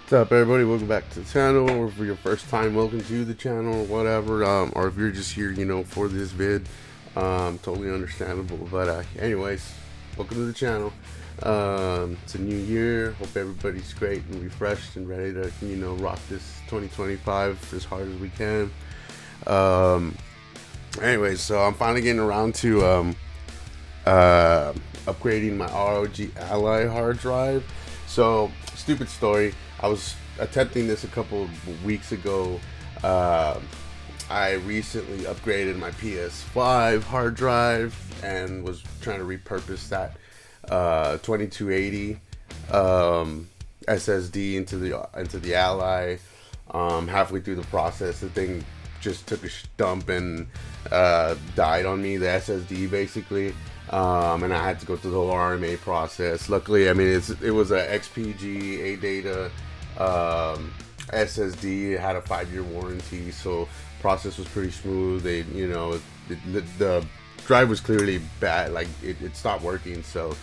What's up, everybody? Welcome back to the channel, or for your first time, welcome to the channel, or whatever. Or if you're just here, for this vid, totally understandable. But anyways, welcome to the channel. It's a new year. Hope everybody's great and refreshed and ready to, rock this 2025 as hard as we can. Anyways, so I'm finally getting around to upgrading my ROG Ally hard drive. So, stupid story. I was attempting this a couple of weeks ago. I recently upgraded my PS5 hard drive and was trying to repurpose that 2280 SSD into the Ally. Halfway through the process, the thing just took a dump and died on me. The SSD basically. And I had to go through the whole RMA process. Luckily, I mean, it was a XPG ADATA SSD. It had a 5-year warranty, so process was pretty smooth. They, the drive was clearly bad, like it stopped working, so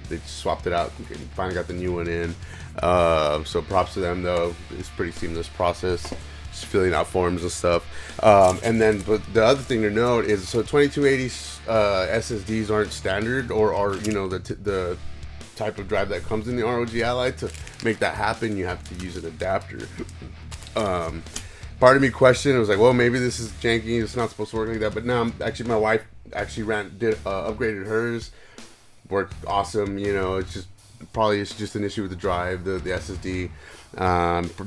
they swapped it out and finally got the new one in. So props to them, though. It's a pretty seamless process. Just filling out forms and stuff. And then, but the other thing to note is, so 2280 SSDs aren't standard, or are, the type of drive that comes in the ROG Ally. To make that happen, you have to use an adapter. Part of me questioned, it was like, well, maybe this is janky, it's not supposed to work like that. But now, actually, my wife actually upgraded hers. Worked awesome. It's just an issue with the drive, the SSD.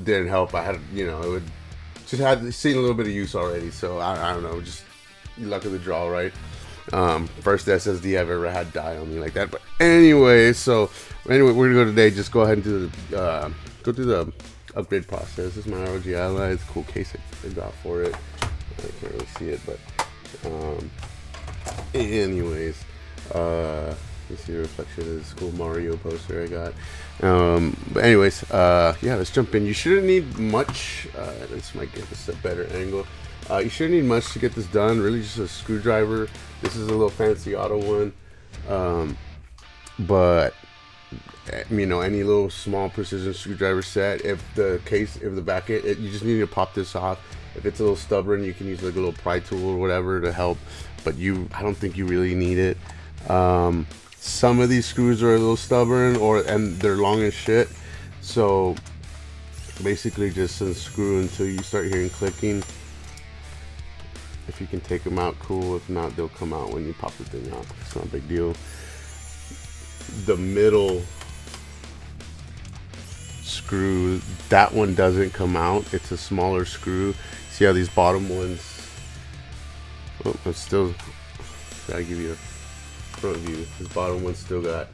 Didn't help. I had, had seen a little bit of use already, so I don't know, just luck of the draw, right? First SSD I've ever had die on me like that. But anyway, we're gonna go today. Just go ahead and do the go through the upgrade process. This is my ROG Ally. It's a cool case I got for it. I can't really see it, but anyways, you see the reflection of this cool Mario poster I got. But anyways, yeah, let's jump in. You shouldn't need much. This might give us a better angle. You shouldn't need much to get this done. Really, just a screwdriver. This is a little fancy auto one, but any little small precision screwdriver set. If the back end, you just need to pop this off. If it's a little stubborn, you can use like a little pry tool or whatever to help. But I don't think you really need it. Some of these screws are a little stubborn, and they're long as shit. So basically, just unscrew until you start hearing clicking. If you can take them out, cool. If not, they'll come out when you pop the thing out. It's not a big deal. The middle screw, that one doesn't come out. It's a smaller screw. See how these bottom ones? Oh, I'm still gotta give you a front view. This bottom one still got.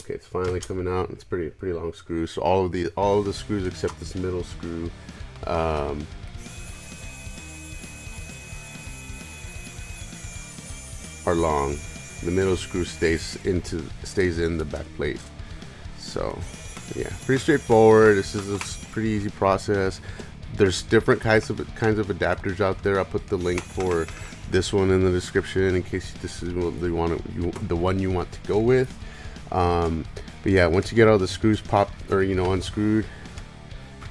Okay, it's finally coming out. It's pretty long screw. So all of the screws except this middle screw. Are long. The middle screw stays in the back plate. So yeah, pretty straightforward. This is a pretty easy process. There's different kinds of adapters out there. I'll put the link for this one in the description in case this is what the one you want to go with. But yeah, once you get all the screws popped or unscrewed,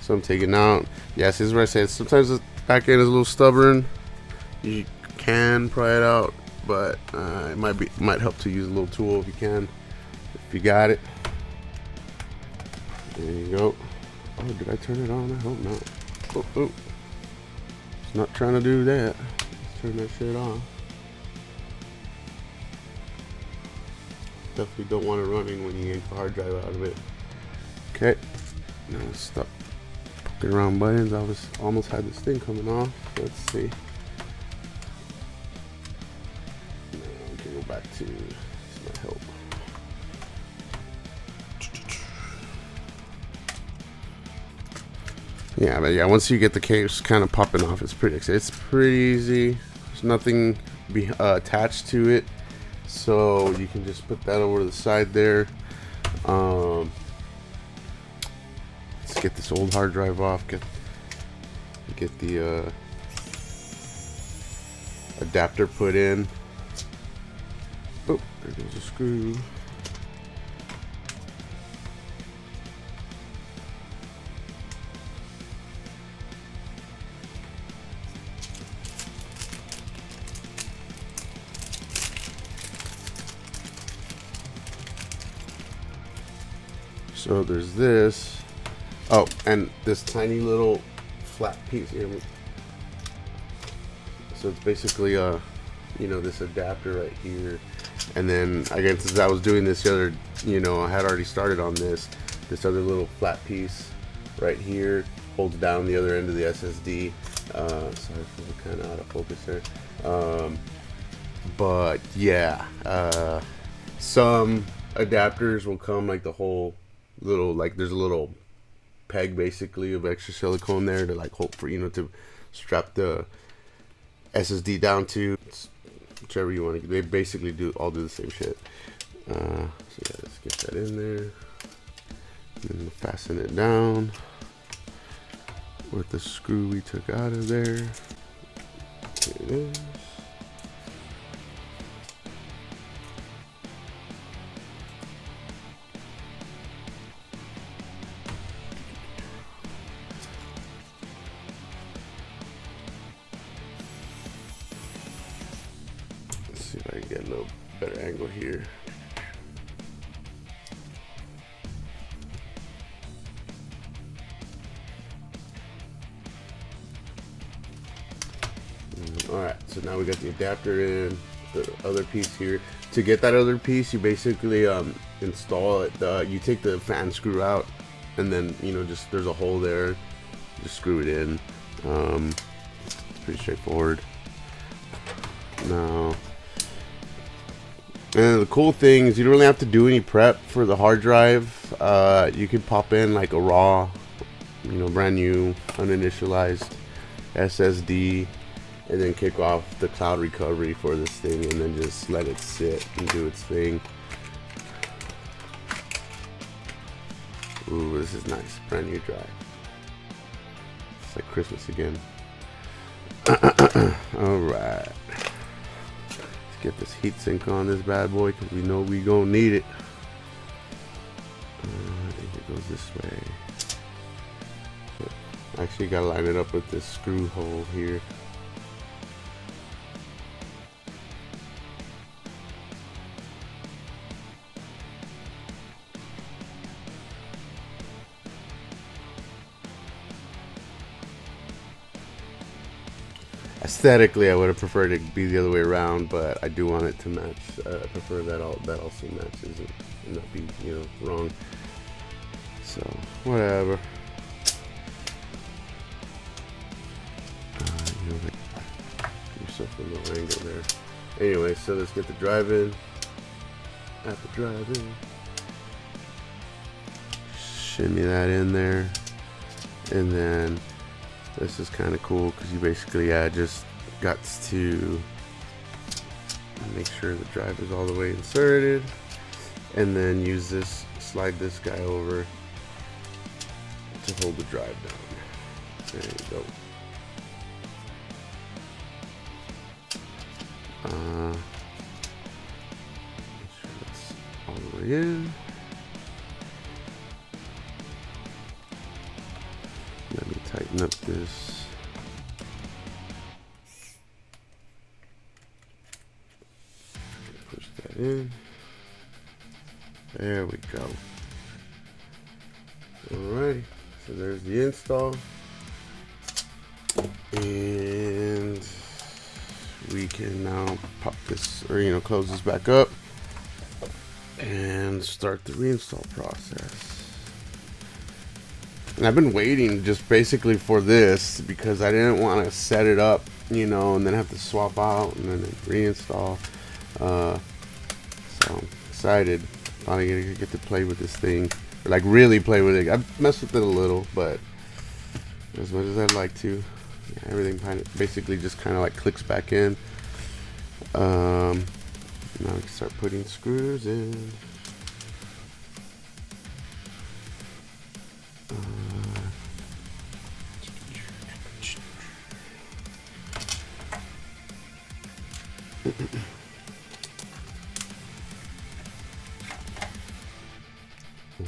so I'm taking out. Yes, this is what I said. Sometimes the back end is a little stubborn. You can pry it out, but it might help to use a little tool if you can. If you got it, there you go. Oh, did I turn it on? I hope not. Oh, it's not trying to do that. Let's turn that shit off. Definitely don't want it running when you yank the hard drive out of it. Okay, now let's stop poking around buttons. I almost had this thing coming off. Let's see. Back to this might help. Yeah, but yeah, once you get the case kind of popping off, it's pretty easy. There's nothing attached to it, so you can just put that over to the side there. Let's get this old hard drive off. Get the adapter put in. Oh, there goes a screw. So there's this. Oh, and this tiny little flat piece here. So it's basically you know, this adapter right here. And then again, since I was doing this the other, you know, I had already started on this other little flat piece right here holds down the other end of the SSD. Sorry for kind of out of focus there. But yeah, some adapters will come like the whole little, like there's a little peg basically of extra silicone there to like hold for, you know, to strap the SSD down to. It's whichever you want to. They basically all do the same shit. So yeah, let's get that in there. And then fasten it down with the screw we took out of there. Here it is. Let's see if I can get a little better angle here. Alright, so now we got the adapter in, the other piece here. To get that other piece, you basically install it. You take the fan screw out, and then, you know, just there's a hole there. Just screw it in. It's pretty straightforward. Now, and the cool thing is you don't really have to do any prep for the hard drive. You can pop in like a raw, you know, brand new, uninitialized SSD. And then kick off the cloud recovery for this thing, and then just let it sit and do its thing. Ooh, this is nice. Brand new drive. It's like Christmas again. Alright. Let's get this heatsink on this bad boy, because we know we gonna need it. I think it goes this way. Actually, gotta line it up with this screw hole here. Aesthetically, I would have preferred it to be the other way around, but I do want it to match. I prefer that also matches and not be, you know, wrong. So whatever. You know, give yourself a little angle there. Anyway, so let's get the drive in. At the drive in. Shimmy that in there, and then. This is kind of cool because you basically just got to make sure the drive is all the way inserted, and then use this, slide this guy over to hold the drive down. There you go. Make sure that's all the way in. Let me tighten up this. Push that in. There we go. Alrighty, so there's the install. And we can now pop this, or, you know, close this back up and start the reinstall process. And I've been waiting just basically for this because I didn't want to set it up, you know, and then have to swap out and then reinstall. So I'm excited. Finally gonna get to play with this thing, or like really play with it. I've messed with it a little, but as much as I'd like to, yeah, everything kind of basically just kind of like clicks back in. Now we can start putting screws in.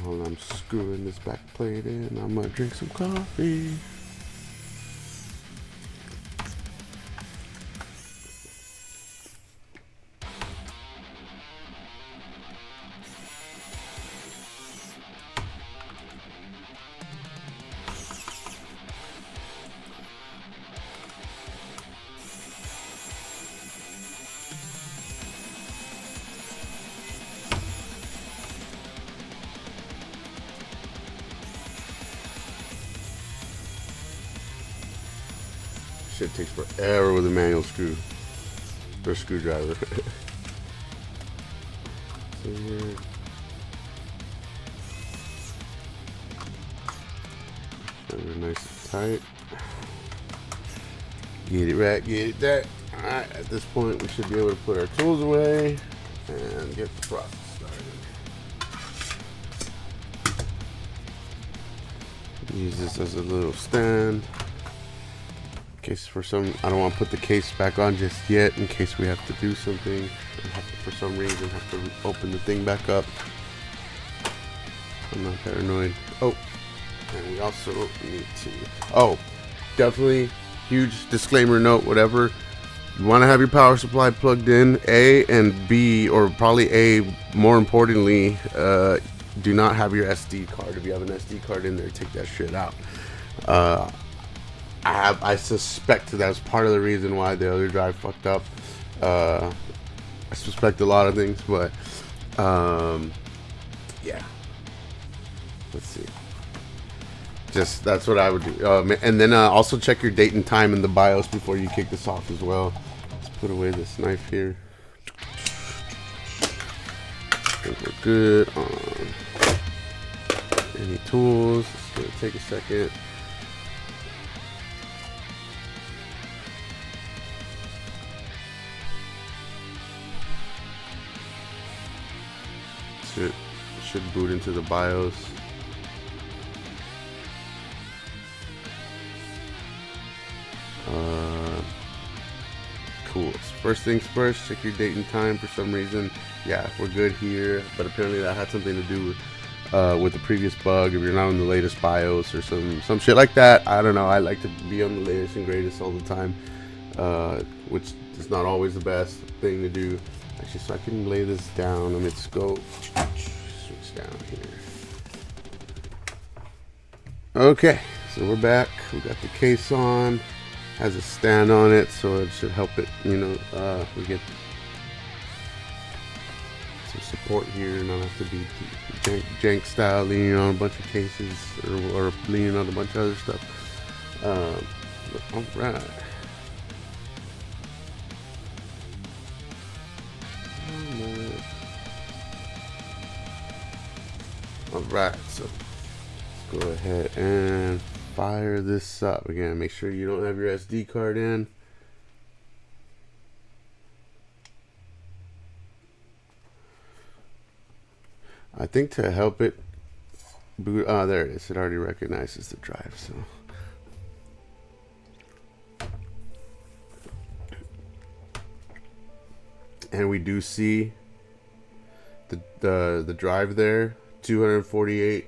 While I'm screwing this back plate in, I'm gonna drink some coffee. shit takes forever with a manual screw or screwdriver. So here. Nice and tight. Get it right, get it there. Alright, at this point we should be able to put our tools away and get the process started. Use this as a little stand. In case for some, I don't want to put the case back on just yet in case we have to do something. I have to, for some reason, have to open the thing back up. I'm not paranoid. Oh, and we also need to, oh, definitely, huge disclaimer note, whatever. You want to have your power supply plugged in, A, and B, or probably A, more importantly, do not have your SD card. If you have an SD card in there, take that shit out. I suspect that was part of the reason why the other drive fucked up. I suspect a lot of things, but yeah. Let's see. Just that's what I would do. And then also check your date and time in the BIOS before you kick this off as well. Let's put away this knife here. I think we're good on any tools. It's gonna take a second. Should boot into the BIOS. Cool. First things first, check your date and time. For some reason, yeah, we're good here, but apparently that had something to do with the previous bug. If you're not on the latest BIOS or some shit like that, I don't know. I like to be on the latest and greatest all the time, which is not always the best thing to do. Actually, so I can lay this down. Let's go switch down here. Okay, so we're back. We got the case on. Has a stand on it, so it should help it. You know, we get some support here, not have to be jank style, leaning on a bunch of cases or leaning on a bunch of other stuff. All right. Alright, so let's go ahead and fire this up. Again, make sure you don't have your SD card in. I think to help it boot, there it is. It already recognizes the drive, so. And we do see the drive there, 248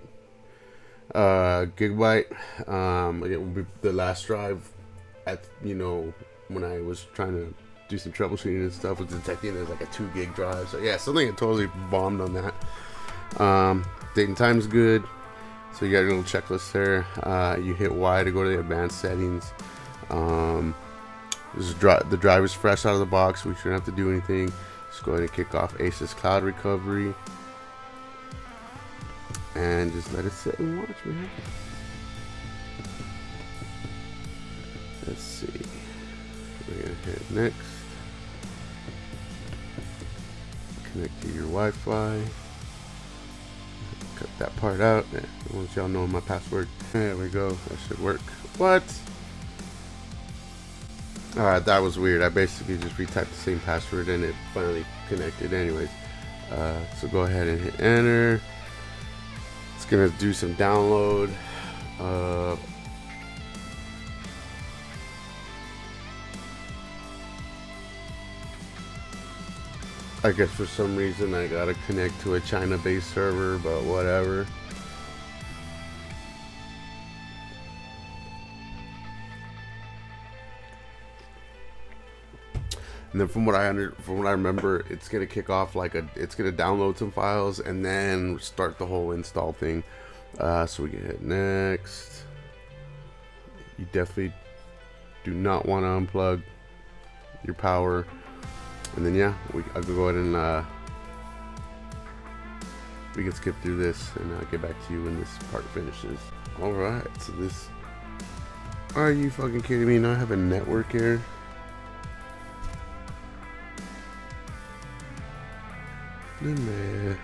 gigabyte. Again, the last drive at, you know, when I was trying to do some troubleshooting and stuff, was detecting it as like a 2 gig drive. So yeah, something that totally bombed on that. Date and time's good. So you got your little checklist there. You hit Y to go to the advanced settings. The drive is fresh out of the box. We shouldn't have to do anything. Just go ahead and kick off Asus Cloud Recovery. And just let it sit and watch, man. Let's see. We're gonna hit next. Connect to your Wi-Fi. Cut that part out. Yeah, once y'all know my password. There we go. That should work. What? Alright, that was weird. I basically just retyped the same password and it finally connected anyways. So go ahead and hit enter. It's gonna do some download. I guess for some reason I gotta connect to a China-based server, but whatever. And then from what I remember, it's gonna kick off it's gonna download some files and then start the whole install thing. So we can hit next. You definitely do not want to unplug your power. And then yeah, I'll go ahead and we can skip through this and I'll get back to you when this part finishes. All right, so this Are you fucking kidding me? Now I have a network error. Man.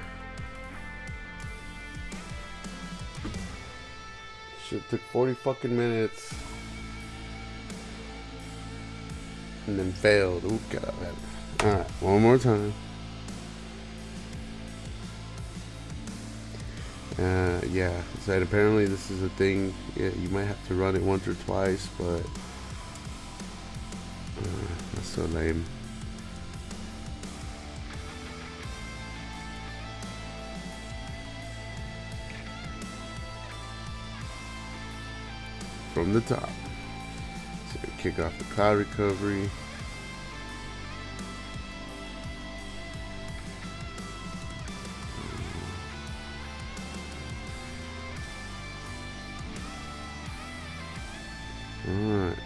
Shit took 40 fucking minutes. And then failed. Ooh, God. Alright, one more time. Yeah, said apparently this is a thing. Yeah, you might have to run it once or twice, but that's so lame. From the top. So kick off the cloud recovery. Alright.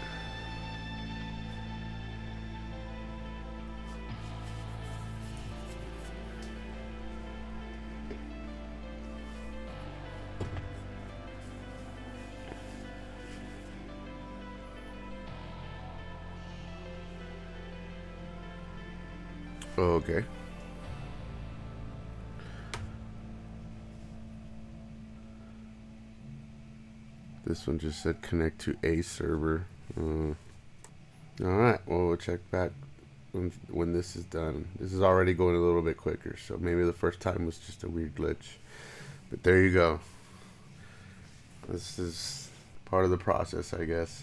Okay. This one just said connect to a server. Alright, well, we'll check back when this is done. This is already going a little bit quicker, so maybe the first time was just a weird glitch. But there you go. This is part of the process, I guess.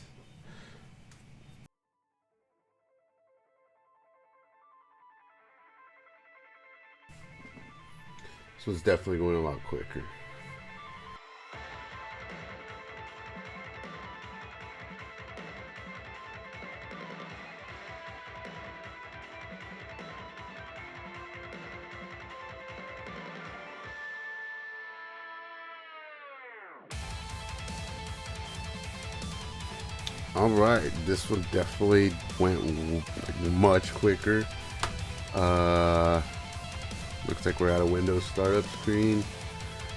This one's definitely going a lot quicker. Alright, this one definitely went much quicker. Looks like we're at a Windows startup screen.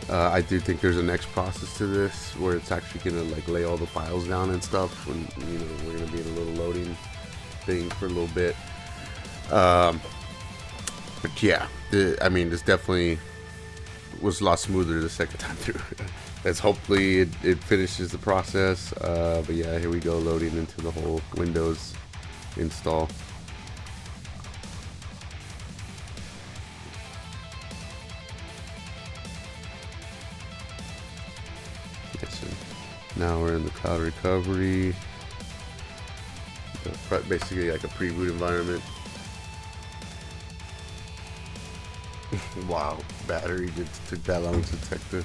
I do think there's a next process to this where it's actually gonna like lay all the files down and stuff, and you know we're gonna be in a little loading thing for a little bit. But yeah, I mean this definitely was a lot smoother the second time through. As hopefully it finishes the process. But yeah, here we go, loading into the whole Windows install. Yes, sir. Now we're in the cloud recovery. Basically like a pre-boot environment. Wow, battery just took that long to detect it.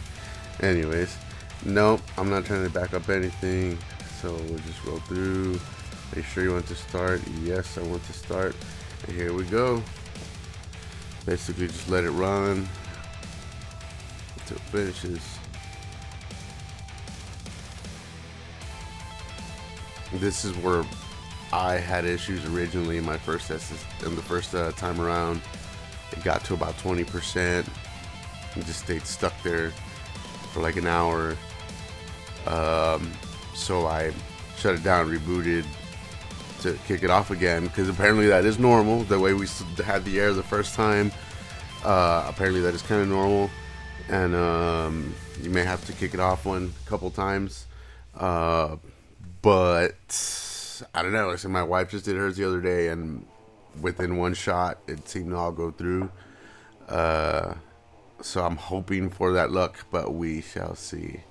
Anyways, nope, I'm not trying to back up anything, so we'll just roll through. Make sure you want to start. Yes, I want to start. And here we go. Basically just let it run until it finishes. This is where I had issues originally in my first time around. It got to about 20% and just stayed stuck there for like an hour. So I shut it down, rebooted to kick it off again, because apparently that is normal. The way we had the error the first time, apparently that is kind of normal, and you may have to kick it off a couple times. But I don't know. Listen, my wife just did hers the other day, and within one shot it seemed to all go through. So I'm hoping for that luck, but we shall see.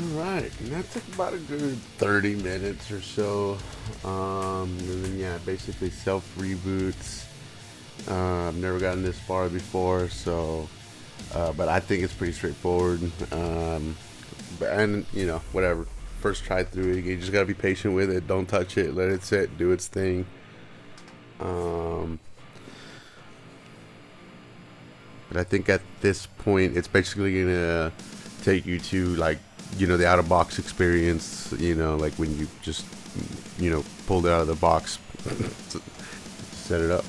Alright, and that took about a good 30 minutes or so. And then yeah, basically self reboots. I've never gotten this far before, so but I think it's pretty straightforward. And you know, whatever. First try through it, you just gotta be patient with it. Don't touch it. Let it sit. Do its thing. But I think at this point, it's basically gonna take you to, like, you know, the out of box experience. You know, like when you just, you know, pulled it out of the box, set it up.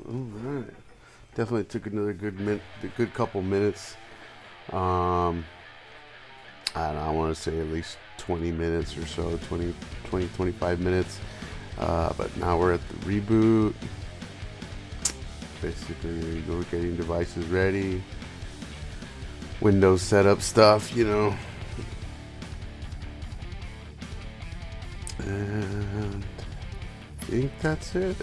All right. Definitely took another good couple minutes. I don't know, I want to say at least 20 minutes or so, 25 minutes. But now we're at the reboot. Basically, there you go, getting devices ready. Windows setup stuff, you know. And I think that's it.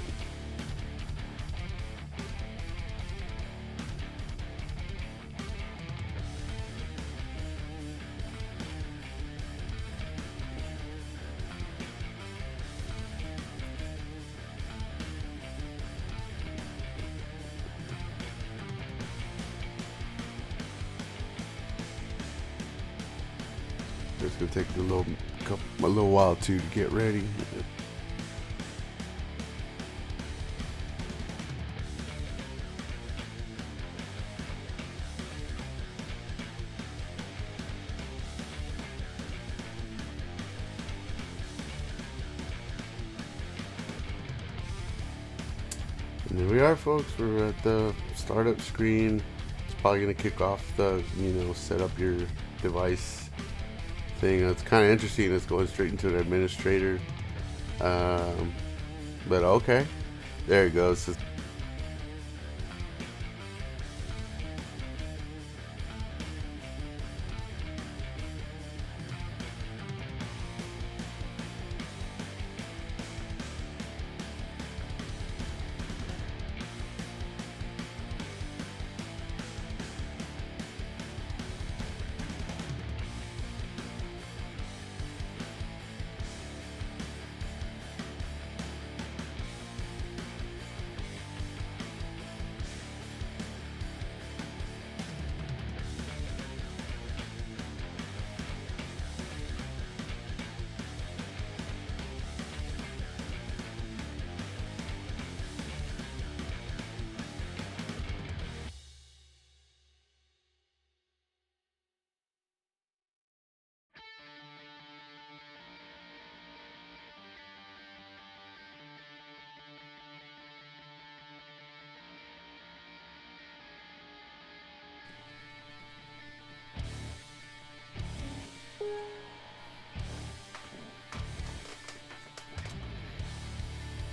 It's gonna take a little while to get ready. And there we are, folks. We're at the startup screen. It's probably gonna kick off the, you know, set up your device thing. It's kind of interesting. It's going straight into an administrator. But okay, there it goes.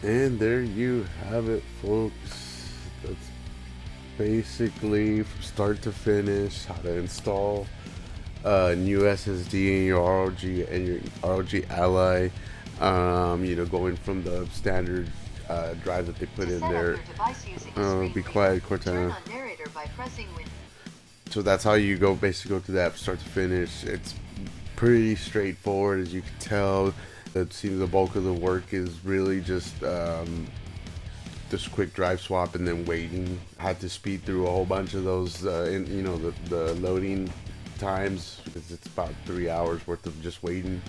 And there you have it, folks. That's basically from start to finish how to install a new SSD in your ROG and your ROG Ally. You know, going from the standard drive that they put in there. Be quiet, Cortana. So that's how you basically go through that start to finish. It's pretty straightforward, as you can tell. It seems the bulk of the work is really just quick drive swap and then waiting. Had to speed through a whole bunch of those, you know, the loading times, because it's about 3 hours worth of just waiting.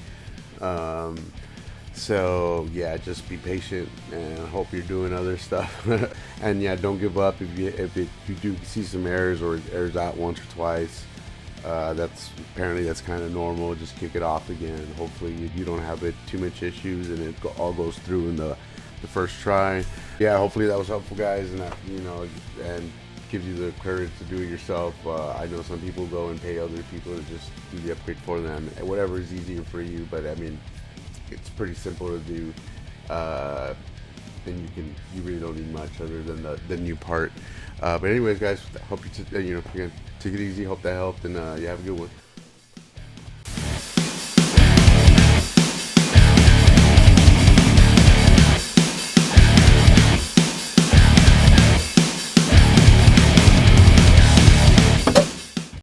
So yeah, just be patient and hope you're doing other stuff. And yeah, don't give up if you do see some errors or it errors out once or twice. That's kind of normal. Just kick it off again. Hopefully you don't have too much issues and it all goes through in the first try. Yeah, hopefully that was helpful, guys. And you know, and gives you the courage to do it yourself. I know some people go and pay other people to just do the upgrade for them. Whatever is easier for you, but I mean, it's pretty simple to do. Then you really don't need much other than the new part. But anyways, guys, hope you again, take it easy. Hope that helped, and you have a good one.